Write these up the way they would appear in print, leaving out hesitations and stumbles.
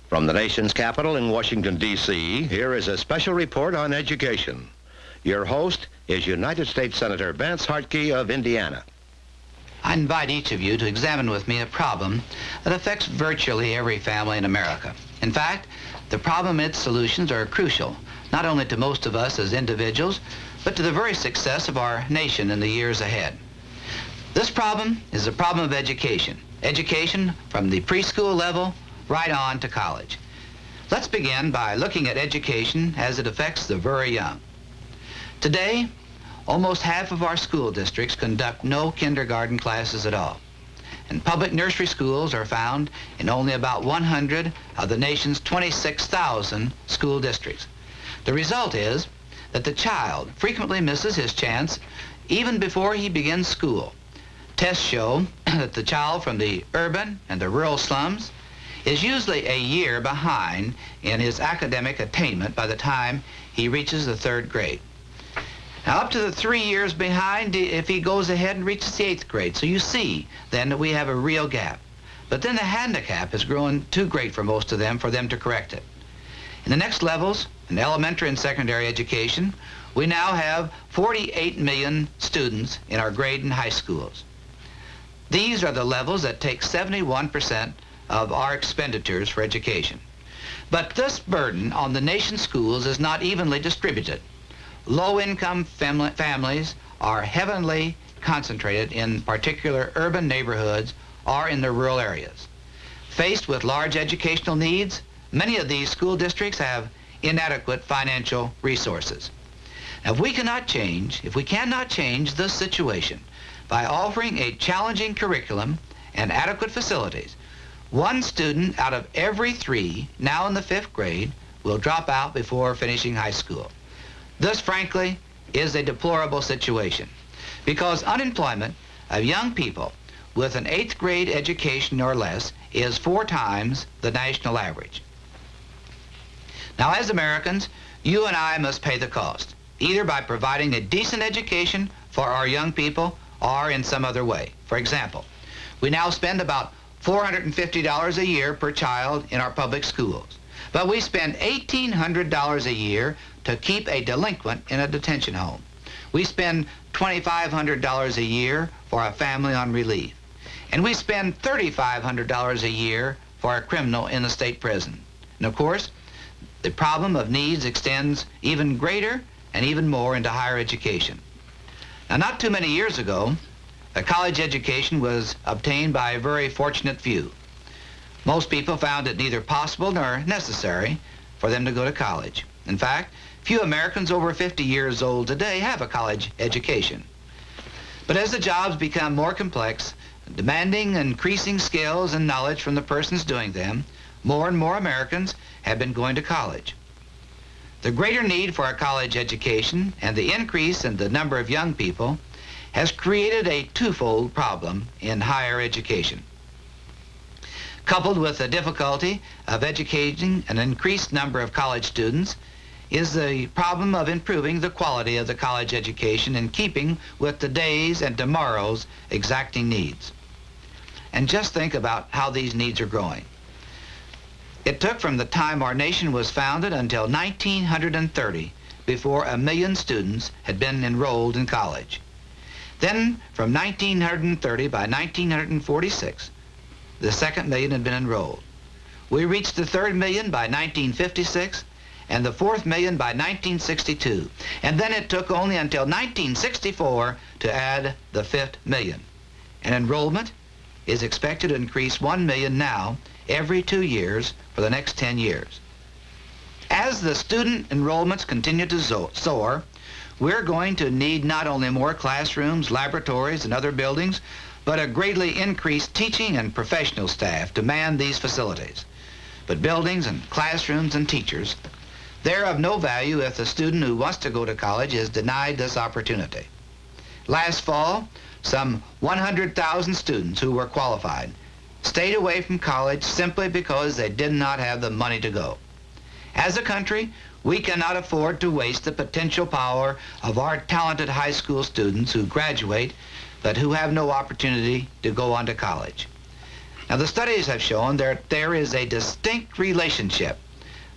From the nation's capital in Washington, D.C., here is a special report on education. Your host is United States Senator Vance Hartke of Indiana. I invite each of you to examine with me a problem that affects virtually every family in America. In fact, the problem and its solutions are crucial, not only to most of us as individuals, but to the very success of our nation in the years ahead. This problem is the problem of education. Education from the preschool level right on to college. Let's begin by looking at education as it affects the very young. Today, almost half of our school districts conduct no kindergarten classes at all. And public nursery schools are found in only about 100 of the nation's 26,000 school districts. The result is that the child frequently misses his chance even before he begins school. Tests show that the child from the urban and the rural slums is usually a year behind in his academic attainment by the time he reaches the 3rd grade. Now, up to the 3 years behind if he goes ahead and reaches the 8th grade. So you see then that we have a real gap. But then the handicap is growing too great for most of them for them to correct it. In the next levels, in elementary and secondary education, we now have 48 million students in our grade and high schools. These are the levels that take 71% of our expenditures for education. But this burden on the nation's schools is not evenly distributed. Low-income families are heavily concentrated in particular urban neighborhoods or in the rural areas. Faced with large educational needs, many of these school districts have inadequate financial resources. Now, if we cannot change this situation by offering a challenging curriculum and adequate facilities, one student out of every 3 now in the 5th grade will drop out before finishing high school. This, frankly, is a deplorable situation because unemployment of young people with an 8th grade education or less is 4 times the national average. Now, as Americans, you and I must pay the cost, either by providing a decent education for our young people or in some other way. For example, we now spend about $450 a year per child in our public schools, but we spend $1,800 a year to keep a delinquent in a detention home. We spend $2,500 a year for a family on relief, and we spend $3,500 a year for a criminal in the state prison. And of course, the problem of needs extends even greater and even more into higher education. Now, not too many years ago, a college education was obtained by a very fortunate few. Most people found it neither possible nor necessary for them to go to college. In fact, few Americans over 50 years old today have a college education. But as the jobs become more complex, demanding increasing skills and knowledge from the persons doing them, more and more Americans have been going to college. The greater need for a college education and the increase in the number of young people has created a twofold problem in higher education. Coupled with the difficulty of educating an increased number of college students is the problem of improving the quality of the college education in keeping with today's and tomorrow's exacting needs. And just think about how these needs are growing. It took from the time our nation was founded until 1930 before 1 million students had been enrolled in college. Then, from 1930, by 1946, the 2nd million had been enrolled. We reached the 3rd million by 1956, and the 4th million by 1962. And then it took only until 1964 to add the 5th million. And enrollment is expected to increase 1 million now every 2 years for the next 10 years. As the student enrollments continue to soar, we're going to need not only more classrooms, laboratories, and other buildings, but a greatly increased teaching and professional staff to man these facilities. But buildings and classrooms and teachers, they're of no value if the student who wants to go to college is denied this opportunity. Last fall, some 100,000 students who were qualified stayed away from college simply because they did not have the money to go. As a country, we cannot afford to waste the potential power of our talented high school students who graduate but who have no opportunity to go on to college. Now, the studies have shown that there is a distinct relationship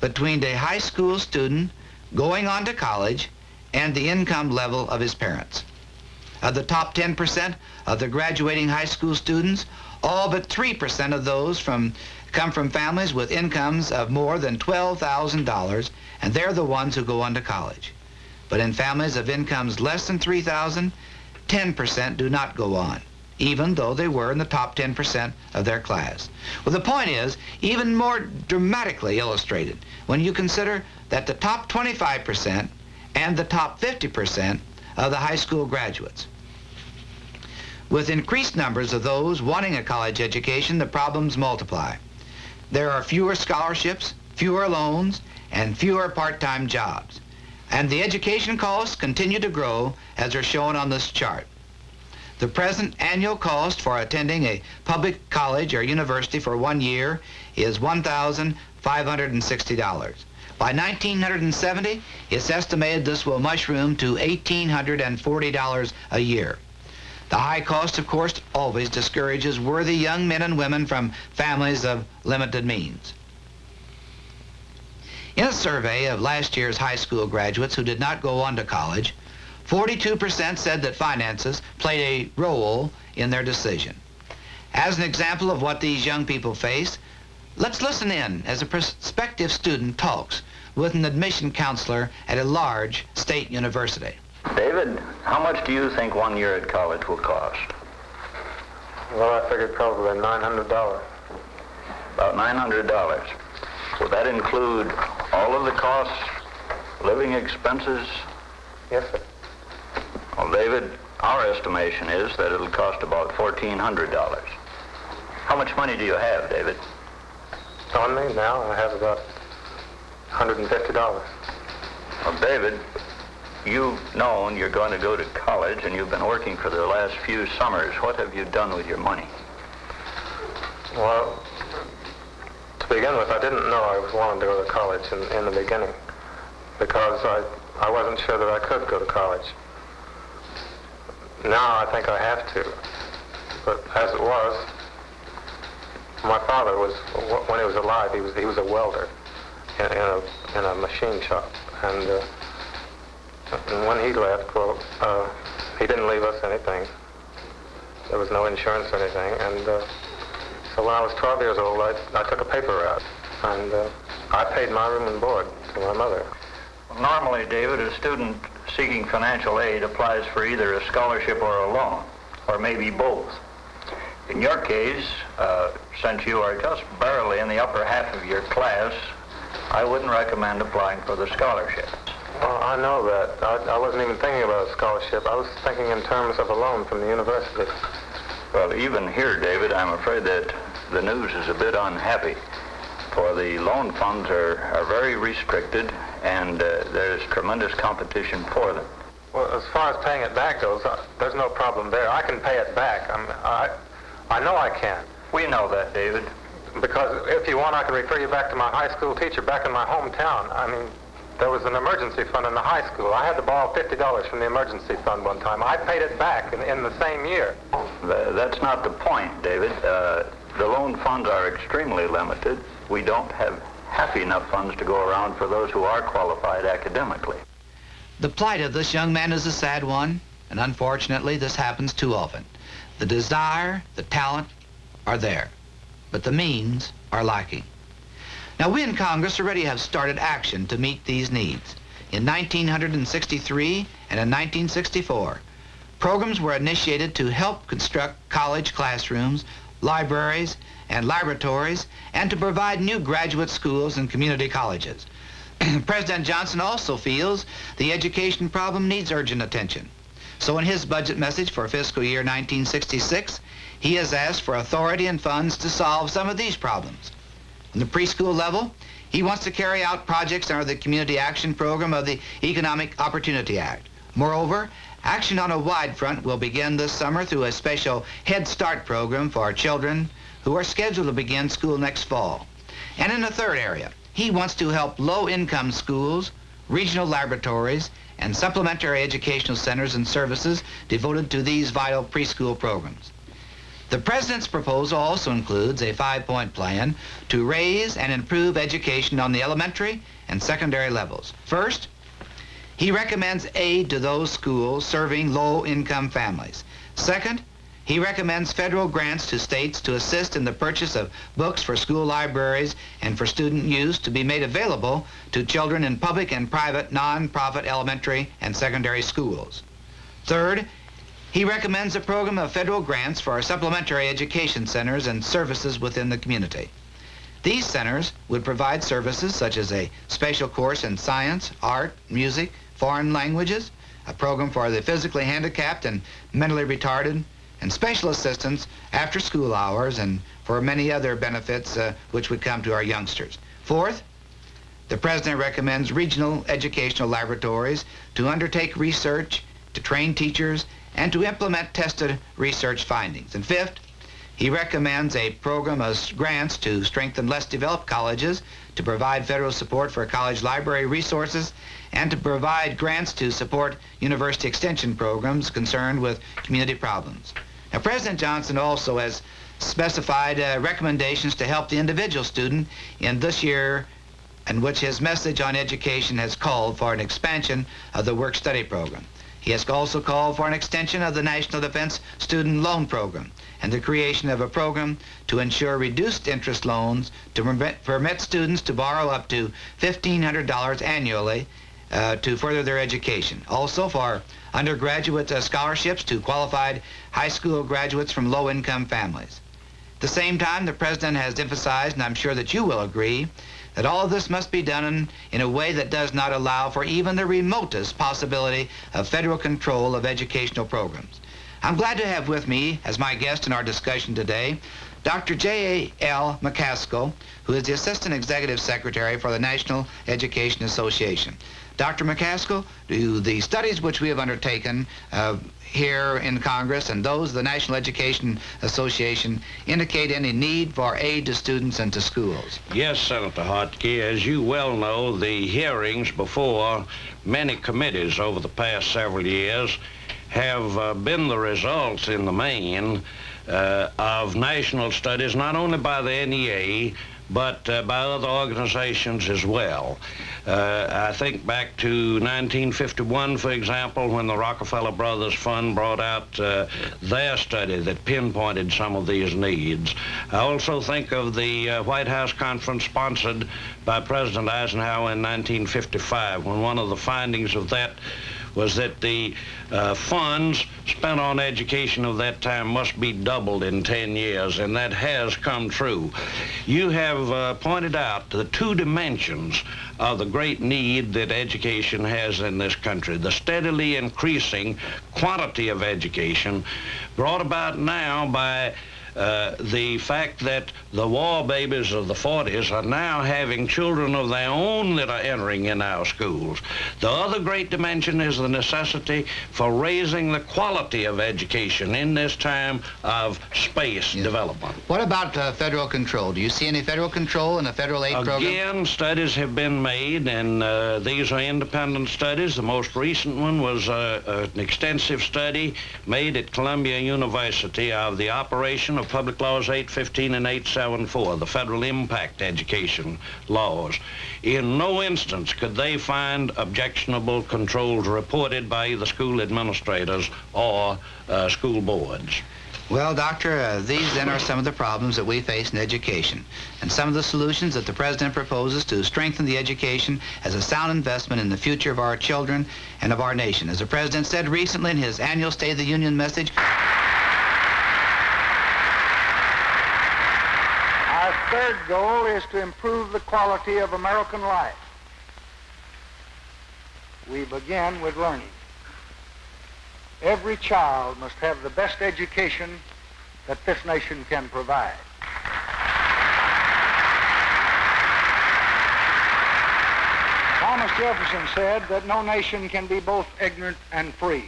between a high school student going on to college and the income level of his parents. Of the top 10% of the graduating high school students, all but 3% of those come from families with incomes of more than $12,000, and they're the ones who go on to college. But in families of incomes less than $3,000, 10% do not go on, even though they were in the top 10% of their class. Well, the point is even more dramatically illustrated when you consider that the top 25% and the top 50% of the high school graduates. With increased numbers of those wanting a college education, the problems multiply. There are fewer scholarships, fewer loans, and fewer part-time jobs. And the education costs continue to grow, as are shown on this chart. The present annual cost for attending a public college or university for 1 year is $1,560. By 1970, it's estimated this will mushroom to $1,840 a year. The high cost, of course, always discourages worthy young men and women from families of limited means. In a survey of last year's high school graduates who did not go on to college, 42% said that finances played a role in their decision. As an example of what these young people face, let's listen in as a prospective student talks with an admission counselor at a large state university. David, how much do you think 1 year at college will cost? Well, I figured probably $900. About $900. Will that include all of the costs, living expenses? Yes, sir. Well, David, our estimation is that it'll cost about $1,400. How much money do you have, David? On me now, I have about $150. Well, David, you've known you're going to go to college and you've been working for the last few summers. What have you done with your money? Well, to begin with, I didn't know I was wanting to go to college in the beginning because I wasn't sure that I could go to college. Now I think I have to, but as it was, my father was, when he was alive, he was a welder in a machine shop, and when he left, well, he didn't leave us anything. There was no insurance or anything, and so when I was 12 years old, I took a paper route, and I paid my room and board to my mother. Normally, David, a student seeking financial aid applies for either a scholarship or a loan, or maybe both. In your case, since you are just barely in the upper half of your class, I wouldn't recommend applying for the scholarship. Well, I know that. I wasn't even thinking about a scholarship. I was thinking in terms of a loan from the university. Well, even here, David, I'm afraid that the news is a bit unhappy, for the loan funds are very restricted, and there's tremendous competition for them. Well, as far as paying it back goes, there's no problem there. I can pay it back. I know I can. We know that, David. Because if you want, I can refer you back to my high school teacher back in my hometown. I mean, there was an emergency fund in the high school. I had to borrow $50 from the emergency fund one time. I paid it back in the same year. That's not the point, David. The loan funds are extremely limited. We don't have half enough funds to go around for those who are qualified academically. The plight of this young man is a sad one, and unfortunately this happens too often. The desire, the talent are there, but the means are lacking. Now, we in Congress already have started action to meet these needs. In 1963 and in 1964, programs were initiated to help construct college classrooms, libraries, and laboratories, and to provide new graduate schools and community colleges. President Johnson also feels the education problem needs urgent attention. So in his budget message for fiscal year 1966, he has asked for authority and funds to solve some of these problems. On the preschool level, he wants to carry out projects under the Community Action Program of the Economic Opportunity Act. Moreover, action on a wide front will begin this summer through a special Head Start program for children who are scheduled to begin school next fall. And in a third area, he wants to help low-income schools, regional laboratories, and supplementary educational centers and services devoted to these vital preschool programs. The President's proposal also includes a 5-point plan to raise and improve education on the elementary and secondary levels. First, he recommends aid to those schools serving low-income families. Second, he recommends federal grants to states to assist in the purchase of books for school libraries and for student use to be made available to children in public and private non-profit elementary and secondary schools. Third, he recommends a program of federal grants for supplementary education centers and services within the community. These centers would provide services such as a special course in science, art, music, foreign languages, a program for the physically handicapped and mentally retarded, and special assistance after school hours, and for many other benefits which would come to our youngsters. Fourth, the President recommends regional educational laboratories to undertake research, to train teachers, and to implement tested research findings. And fifth, he recommends a program of grants to strengthen less developed colleges, to provide federal support for college library resources, and to provide grants to support university extension programs concerned with community problems. Now, President Johnson also has specified recommendations to help the individual student in this year, in which his message on education has called for an expansion of the work-study program. He has also called for an extension of the National Defense Student Loan Program and the creation of a program to ensure reduced interest loans to permit students to borrow up to $1,500 annually to further their education. Also for undergraduate scholarships to qualified high school graduates from low-income families. At the same time, the President has emphasized, and I'm sure that you will agree, that all of this must be done in a way that does not allow for even the remotest possibility of federal control of educational programs. I'm glad to have with me as my guest in our discussion today Dr. J.A.L. McCaskill, who is the Assistant Executive Secretary for the National Education Association. Dr. McCaskill, do the studies which we have undertaken here in Congress and those of the National Education Association indicate any need for aid to students and to schools? Yes, Senator Hartke. As you well know, the hearings before many committees over the past several years have been the results in the main of national studies, not only by the NEA, but by other organizations as well. I think back to 1951, for example, when the Rockefeller Brothers Fund brought out their study that pinpointed some of these needs. I also think of the White House conference sponsored by President Eisenhower in 1955, when one of the findings of that was that the funds spent on education of that time must be doubled in 10 years, and that has come true. You have pointed out the two dimensions of the great need that education has in this country. The steadily increasing quantity of education brought about now by the fact that the war babies of the 40s are now having children of their own that are entering in our schools. The other great dimension is the necessity for raising the quality of education in this time of space development. What about federal control? Do you see any federal control in the federal aid program? Again, studies have been made, and these are independent studies. The most recent one was an extensive study made at Columbia University of the operation of Public Laws 815 and 874, the federal impact education laws. In no instance could they find objectionable controls reported by either school administrators or school boards. Well, Doctor, these then are some of the problems that we face in education, and some of the solutions that the President proposes to strengthen the education as a sound investment in the future of our children and of our nation. As the President said recently in his annual State of the Union message, our third goal is to improve the quality of American life. We begin with learning. Every child must have the best education that this nation can provide. Thomas Jefferson said that no nation can be both ignorant and free.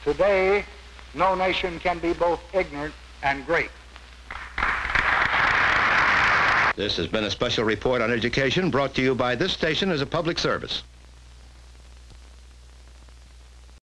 Today, no nation can be both ignorant and great. This has been a special report on education brought to you by this station as a public service.